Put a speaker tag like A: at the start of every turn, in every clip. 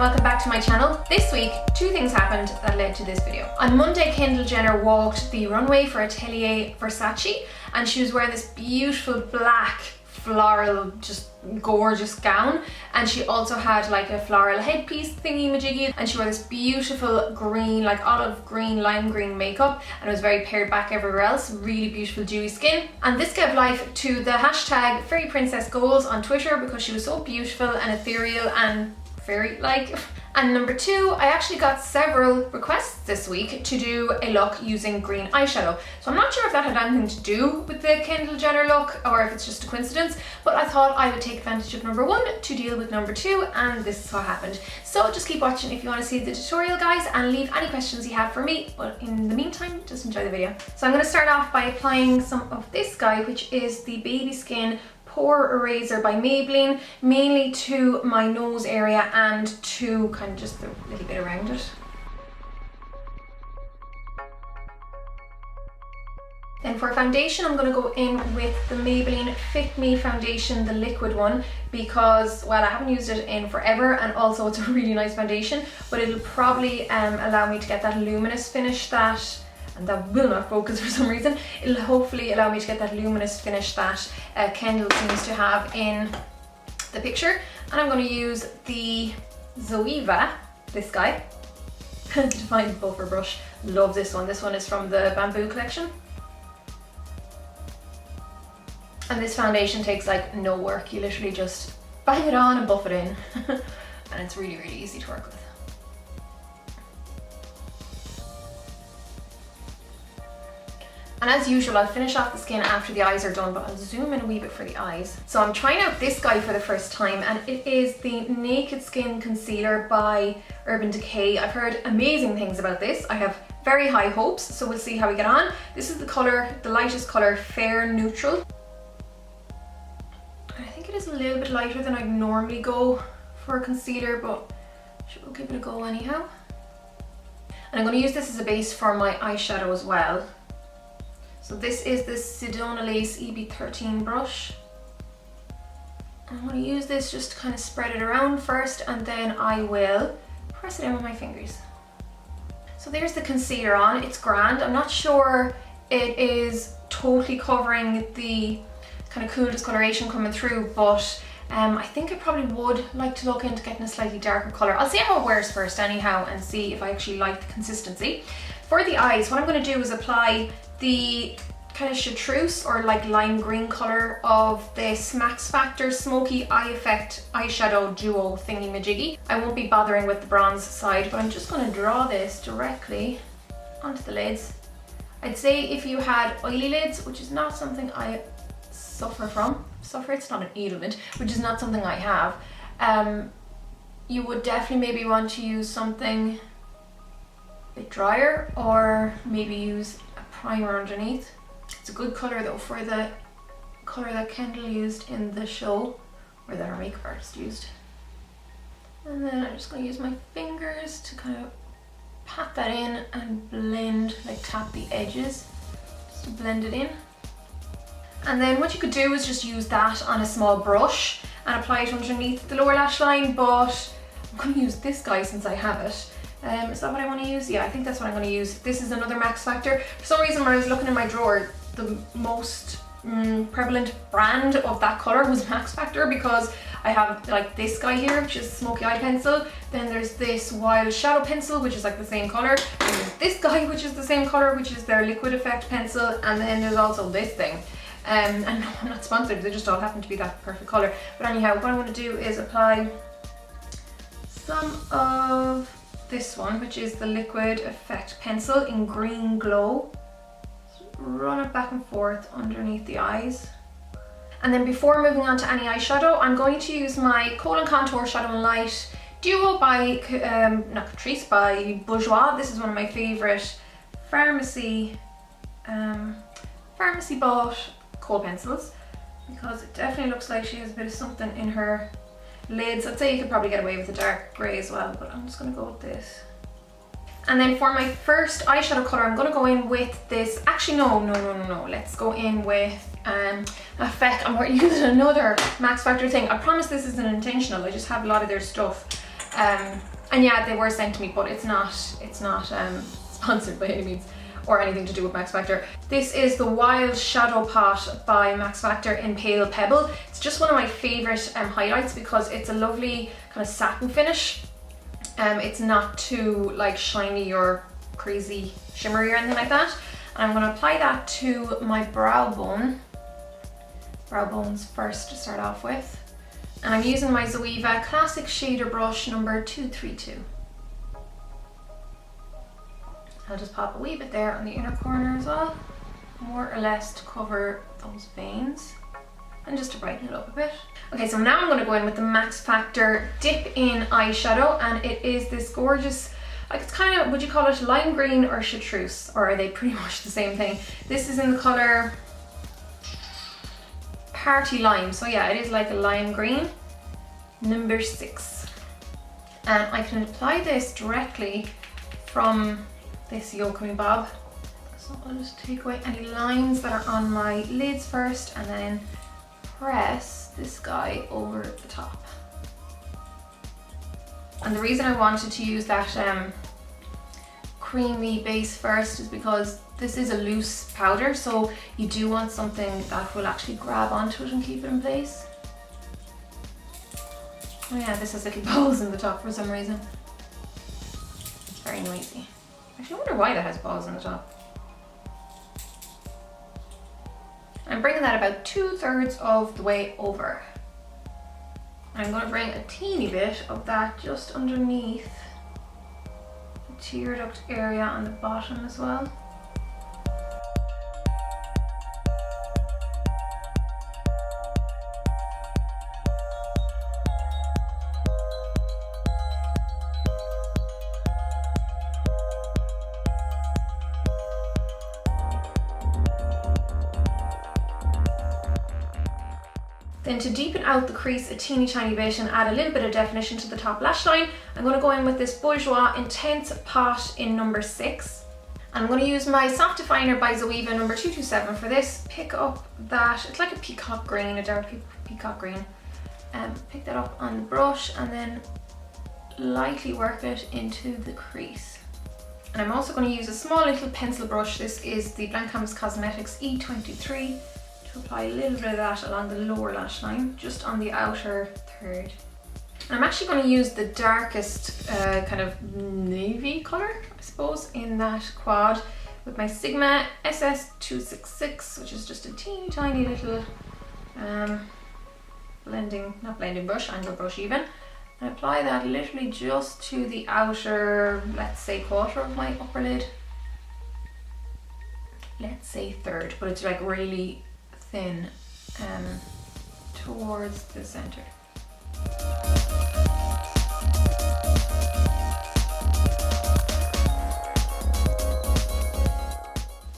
A: and welcome back to my channel. This week, two things happened that led to this video. On Monday, Kendall Jenner walked the runway for Atelier Versace and she was wearing this beautiful black floral, just gorgeous gown, and she also had like a floral headpiece thingy majiggy, and she wore this beautiful green, like olive green, lime green makeup, and it was very pared back everywhere else. Really beautiful dewy skin, and this gave life to the hashtag Fairy Princess Goals on Twitter because she was so beautiful and ethereal and fairy-like. And number two, I actually got several requests this week to do a look using green eyeshadow. So I'm not sure if that had anything to do with the Kendall Jenner look or if it's just a coincidence, but I thought I would take advantage of number one to deal with number two, and this is what happened. So just keep watching if you want to see the tutorial, guys, and leave any questions you have for me. But in the meantime, just enjoy the video. So I'm going to start off by applying some of this guy, which is the Baby Skin Pore Eraser by Maybelline, mainly to my nose area and to kind of just a little bit around it. Then for foundation, I'm going to go in with the Maybelline Fit Me foundation, the liquid one, because, well, I haven't used it in forever, and also it's a really nice foundation, but it'll probably allow me to get that luminous finish and that will not focus for some reason. It'll hopefully allow me to get that luminous finish that Kendall seems to have in the picture. And I'm going to use the Zoeva, this guy, Defined Buffer Brush. Love this one. This one is from the Bamboo collection. And this foundation takes like no work. You literally just bang it on and buff it in. And it's really, really easy to work with. And as usual, I'll finish off the skin after the eyes are done, but I'll zoom in a wee bit for the eyes. So I'm trying out this guy for the first time, and it is the Naked Skin Concealer by Urban Decay. I've heard amazing things about this. I have very high hopes, so we'll see how we get on. This is the colour, the lightest colour, Fair Neutral. I think it is a little bit lighter than I'd normally go for a concealer, but we'll give it a go anyhow. And I'm going to use this as a base for my eyeshadow as well. So this is the Sedona Lace EB13 brush. And I'm going to use this just to kind of spread it around first, and then I will press it in with my fingers. So there's the concealer on. It's grand. I'm not sure it is totally covering the kind of cool discoloration coming through, but I think I probably would like to look into getting a slightly darker colour. I'll see how it wears first anyhow and see if I actually like the consistency. For the eyes, what I'm going to do is apply the kind of chartreuse or like lime green colour of this Max Factor Smoky Eye Effect eyeshadow duo thingy majiggy. I won't be bothering with the bronze side, but I'm just going to draw this directly onto the lids. I'd say if you had oily lids, which is not something I suffer from, it's not an ailment, which is not something I have, you would definitely maybe want to use something a bit drier, or maybe use a primer underneath. It's a good colour though for the colour that Kendall used in the show, or that our makeup artist used. And then I'm just going to use my fingers to kind of pat that in and blend, like tap the edges, just to blend it in. And then what you could do is just use that on a small brush and apply it underneath the lower lash line, but I'm going to use this guy since I have it. Is that what I want to use? Yeah, I think that's what I'm going to use. This is another Max Factor. For some reason when I was looking in my drawer, the most prevalent brand of that colour was Max Factor, because I have like this guy here, which is Smoky Eye Pencil. Then there's this Wild Shadow Pencil, which is like the same colour. And there's this guy, which is the same colour, which is their Liquid Effect Pencil. And then there's also this thing. And no, I'm not sponsored, they just all happen to be that perfect colour. But anyhow, what I'm going to do is apply some of this one, which is the Liquid Effect Pencil in Green Glow. Just run it back and forth underneath the eyes. And then before moving on to any eyeshadow, I'm going to use my Kohl & Contour Shadow and Light Duo by, not Catrice, by Bourjois. This is one of my favourite pharmacy bought kohl pencils, because it definitely looks like she has a bit of something in her lids. I'd say you could probably get away with a dark grey as well, but I'm just going to go with this. And then for my first eyeshadow colour, I'm going to go in with this, actually no, let's go in with Affliate. I'm using another Max Factor thing. I promise this isn't intentional, I just have a lot of their stuff. And yeah, they were sent to me, but it's not sponsored by any means or anything to do with Max Factor. This is the Wild Shadow Pot by Max Factor in Pale Pebble. It's just one of my favorite highlights because it's a lovely kind of satin finish. It's not too like shiny or crazy shimmery or anything like that. And I'm going to apply that to my brow bones first to start off with. And I'm using my Zoeva Classic Shader Brush number 232. I'll just pop a wee bit there on the inner corner as well, more or less to cover those veins and just to brighten it up a bit. Okay, so now I'm going to go in with the Max Factor Dip In eyeshadow, and it is this gorgeous, like it's kind of, would you call it lime green or chartreuse, or are they pretty much the same thing? This is in the colour Party Lime, so yeah, it is like a lime green, number 6. And I can apply this directly from this Yokomi Bob. So I'll just take away any lines that are on my lids first and then press this guy over the top. And the reason I wanted to use that creamy base first is because this is a loose powder, so you do want something that will actually grab onto it and keep it in place. Oh yeah, this has little balls in the top for some reason. It's very noisy. Actually, I wonder why that has balls in the top. I'm bringing that about 2/3 of the way over. I'm going to bring a teeny bit of that just underneath the tear duct area on the bottom as well. Then to deepen out the crease a teeny tiny bit and add a little bit of definition to the top lash line, I'm going to go in with this Bourjois Intense Pot in number 6. And I'm going to use my Soft Definer by Zoeva number 227 for this. Pick up that, it's like a peacock green, a dark peacock green. Pick that up on the brush and then lightly work it into the crease. And I'm also going to use a small little pencil brush. This is the Blank Canvas Cosmetics E23. To apply a little bit of that along the lower lash line, just on the outer third. And I'm actually going to use the darkest kind of navy colour, I suppose, in that quad with my Sigma SS266, which is just a teeny tiny little not blending brush, angle brush even. And apply that literally just to the outer, let's say, quarter of my upper lid. Let's say third, but it's like really thin towards the center.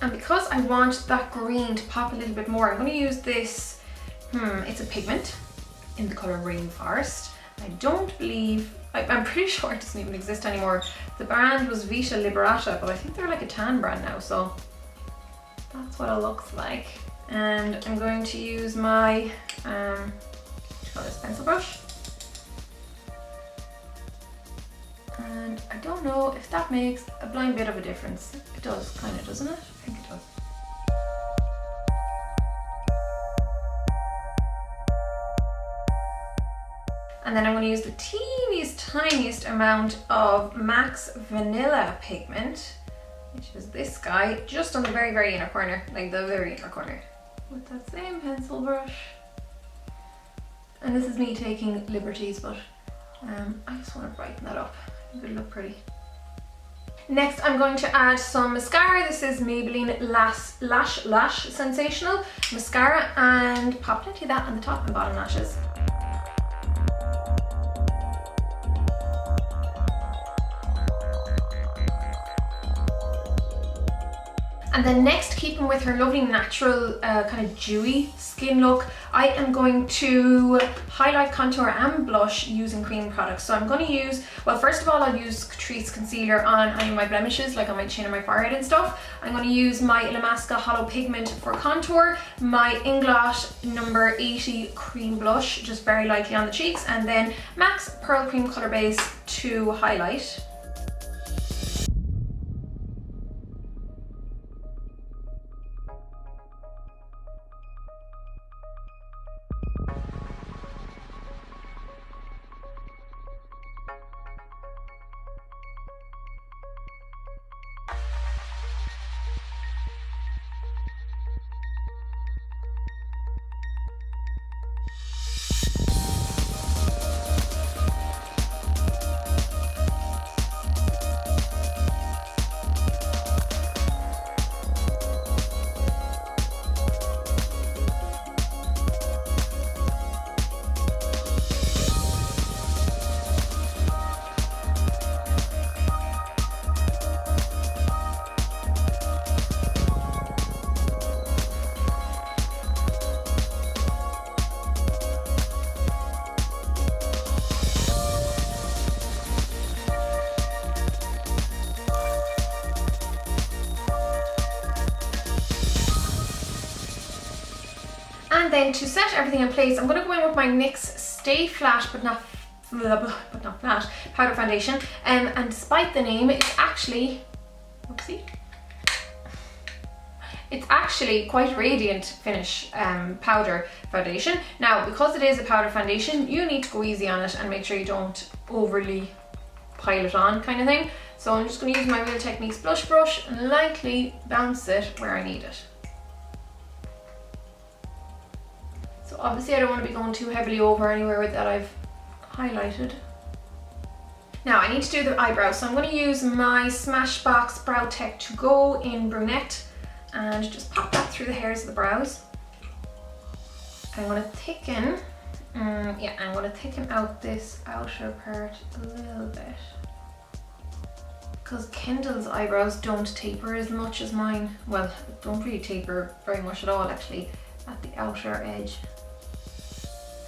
A: And because I want that green to pop a little bit more, I'm going to use this, it's a pigment in the colour Rainforest. I don't believe, I'm pretty sure it doesn't even exist anymore. The brand was Vita Liberata, but I think they're like a tan brand now, so that's what it looks like. And I'm going to use my pencil brush. And I don't know if that makes a blind bit of a difference. It does, kind of, doesn't it? I think it does. And then I'm going to use the teeniest, tiniest amount of Max Vanilla pigment, which is this guy, just on the very, very inner corner, like the very inner corner, with that same pencil brush. And this is me taking liberties, but I just want to brighten that up. I think it'll look pretty. Next, I'm going to add some mascara. This is Maybelline Lash Sensational Mascara, and pop plenty of that on the top and bottom lashes. And then next, keeping with her lovely natural kind of dewy skin look, I am going to highlight, contour and blush using cream products. So I'm going to use, well, first of all, I'll use Catrice concealer on any of my blemishes, like on my chin and my forehead and stuff. I'm going to use my Illamasqua Hollow Pigment for contour, my Inglot number 80 cream blush, just very lightly on the cheeks, and then MAC Pearl Cream Colour Base to highlight. And then to set everything in place, I'm going to go in with my NYX Stay Flat but not Flat powder foundation. And despite the name, it's actually, oopsie, it's actually quite a radiant finish powder foundation. Now, because it is a powder foundation, you need to go easy on it and make sure you don't overly pile it on kind of thing. So I'm just going to use my Real Techniques blush brush and lightly bounce it where I need it. So obviously I don't want to be going too heavily over anywhere that I've highlighted. Now I need to do the eyebrows, so I'm going to use my Smashbox Brow Tech to Go in brunette and just pop that through the hairs of the brows. I'm going to thicken, I'm going to thicken out this outer part a little bit, because Kendall's eyebrows don't taper as much as mine. Well, don't really taper very much at all actually at the outer edge.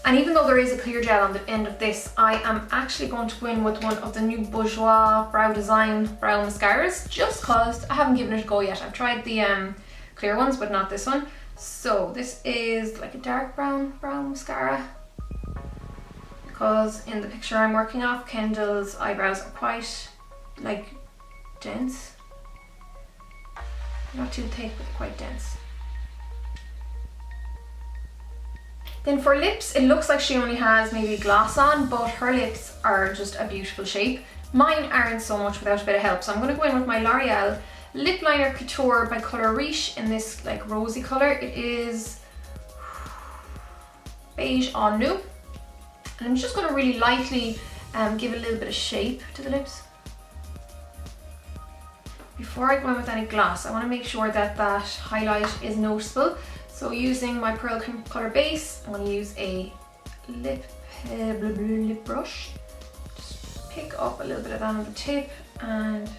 A: And even though there is a clear gel on the end of this, I am actually going to go in with one of the new Bourjois Brow Design brow mascaras, just cause I haven't given it a go yet. I've tried the clear ones, but not this one. So this is like a dark brown brow mascara, because in the picture I'm working off, Kendall's eyebrows are quite like dense. Not too thick, but quite dense. Then for lips, it looks like she only has maybe gloss on, but her lips are just a beautiful shape. Mine aren't so much without a bit of help, so I'm going to go in with my L'Oreal Lip Liner Couture by Color Riche in this like rosy colour. It is Beige en Nude. And I'm just going to really lightly give a little bit of shape to the lips. Before I go in with any gloss, I want to make sure that that highlight is noticeable. So using my Pearl Colour base, I'm going to use a lip brush. Just pick up a little bit of that on the tip and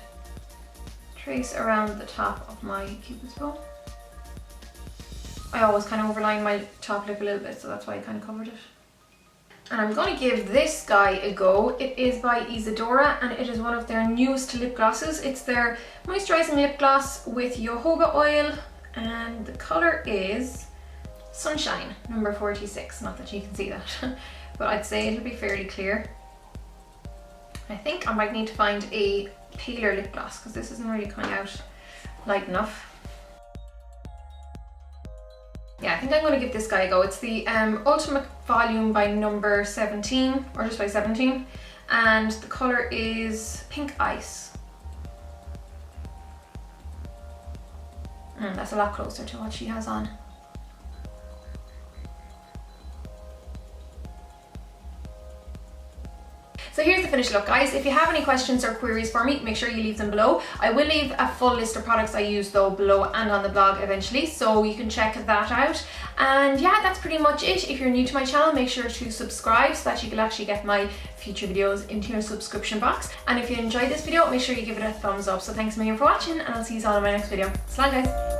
A: trace around the top of my Cupid's bow. I always kind of overline my top lip a little bit, so that's why I kind of covered it. And I'm going to give this guy a go. It is by Isadora and it is one of their newest lip glosses. It's their moisturising lip gloss with jojoba oil, and the colour is Sunshine, number 46. Not that you can see that, but I'd say it'll be fairly clear. I think I might need to find a paler lip gloss because this isn't really coming out light enough. Yeah, I think I'm going to give this guy a go. It's the Ultimate Volume by number 17, or just by 17, and the colour is Pink Ice. That's a lot closer to what she has on. So here's the finished look, guys. If you have any questions or queries for me, make sure you leave them below. I will leave a full list of products I use though below and on the blog eventually, so you can check that out. And yeah, that's pretty much it. If you're new to my channel, make sure to subscribe so that you can actually get my future videos into your subscription box. And if you enjoyed this video, make sure you give it a thumbs up. So thanks a million for watching, and I'll see you all in my next video. Slán guys.